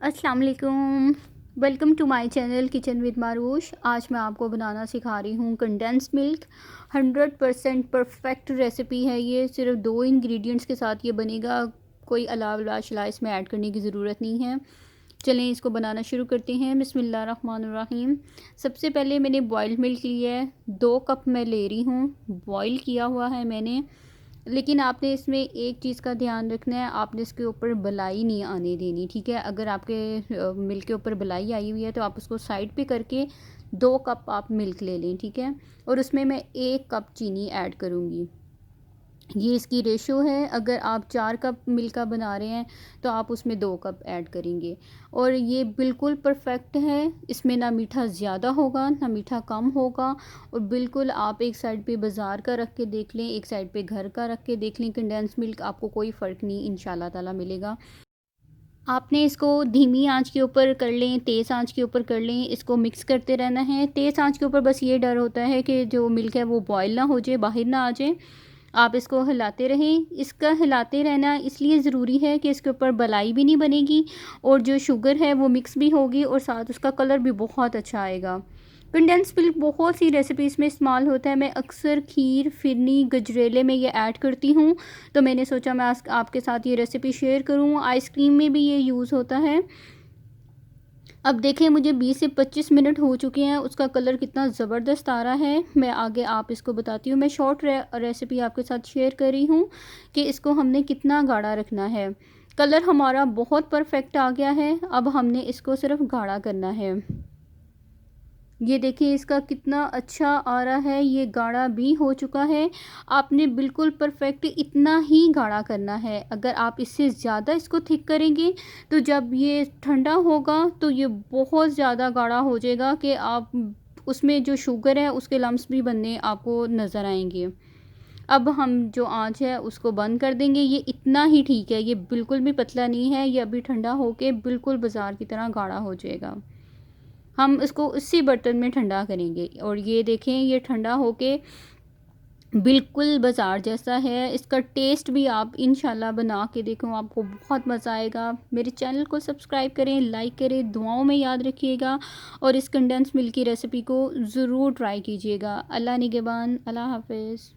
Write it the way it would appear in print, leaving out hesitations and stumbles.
अस्सलाम वालेकुम। Welcome to my channel kitchen with Marush. आज मैं आपको बनाना सिखा रही हूँ कंडेंस मिल्क। 100% परफेक्ट रेसिपी है ये। सिर्फ 2 इंग्रेडिएंट्स के साथ ये बनेगा। कोई अलावा शला इसमें ऐड करने की ज़रूरत नहीं है। चलें इसको बनाना शुरू करते हैं। बिस्मिल्लाहिर्रहमानिर्रहीम। सबसे पहले मैंने बॉइल्ड मिल्क लिया है। 2 कप मैं ले रही हूँ। बॉयल किया हुआ है मैंने। लेकिन आपने इसमें एक चीज़ का ध्यान रखना है, आपने इसके ऊपर बलाई नहीं आने देनी, ठीक है। अगर आपके मिल्क के ऊपर बलाई आई हुई है तो आप उसको साइड पे करके 2 कप आप मिल्क ले लें, ठीक है। और उसमें मैं 1 कप चीनी ऐड करूँगी। ये इसकी रेशो है। अगर आप 4 कप मिल्क का बना रहे हैं तो आप उसमें 2 कप ऐड करेंगे। और ये बिल्कुल परफेक्ट है। इसमें ना मीठा ज़्यादा होगा ना मीठा कम होगा। और बिल्कुल आप एक साइड पे बाज़ार का रख के देख लें, एक साइड पे घर का रख के देख लें, कंडेंस मिल्क आपको कोई फ़र्क नहीं इंशाल्लाह ताला मिलेगा। आपने इसको धीमी आंच के ऊपर कर लें, तेज़ आंच के ऊपर कर लें, इसको मिक्स करते रहना है। तेज़ आंच के ऊपर बस ये डर होता है कि जो मिल्क है वो बॉयल ना हो जाए, बाहर ना आ जाए। आप इसको हिलाते रहें। इसका हिलाते रहना इसलिए ज़रूरी है कि इसके ऊपर बलाई भी नहीं बनेगी और जो शुगर है वो मिक्स भी होगी और साथ उसका कलर भी बहुत अच्छा आएगा। कंडेंस मिल्क बहुत सी रेसिपीज़ में इस्तेमाल होता है। मैं अक्सर खीर, फिरनी, गजरेले में ये ऐड करती हूँ, तो मैंने सोचा मैं आज आपके साथ ये रेसिपी शेयर करूँ। आइसक्रीम में भी ये यूज़ होता है। अब देखें मुझे 20 से 25 मिनट हो चुके हैं, उसका कलर कितना ज़बरदस्त आ रहा है। मैं आगे आप इसको बताती हूँ। मैं शॉर्ट रेसिपी आपके साथ शेयर कर रही हूँ कि इसको हमने कितना गाढ़ा रखना है। कलर हमारा बहुत परफेक्ट आ गया है। अब हमने इसको सिर्फ गाढ़ा करना है। ये देखिए इसका कितना अच्छा आ रहा है, ये गाढ़ा भी हो चुका है। आपने बिल्कुल परफेक्ट इतना ही गाढ़ा करना है। अगर आप इससे ज़्यादा इसको थिक करेंगे तो जब ये ठंडा होगा तो ये बहुत ज़्यादा गाढ़ा हो जाएगा कि आप उसमें जो शुगर है उसके लम्स भी बनने आपको नज़र आएंगे। अब हम जो आंच है उसको बंद कर देंगे। ये इतना ही ठीक है, ये बिल्कुल भी पतला नहीं है। ये अभी ठंडा होके बिल्कुल बाज़ार की तरह गाढ़ा हो जाएगा। हम इसको उसी बर्तन में ठंडा करेंगे और ये देखें ये ठंडा होके बिल्कुल बाज़ार जैसा है। इसका टेस्ट भी आप इंशाल्लाह बना के देखो, आपको बहुत मज़ा आएगा। मेरे चैनल को सब्सक्राइब करें, लाइक करें, दुआओं में याद रखिएगा और इस कंडेंस मिल्क की रेसिपी को ज़रूर ट्राई कीजिएगा। अल्लाह निगहबान। अल्लाह हाफ़िज़।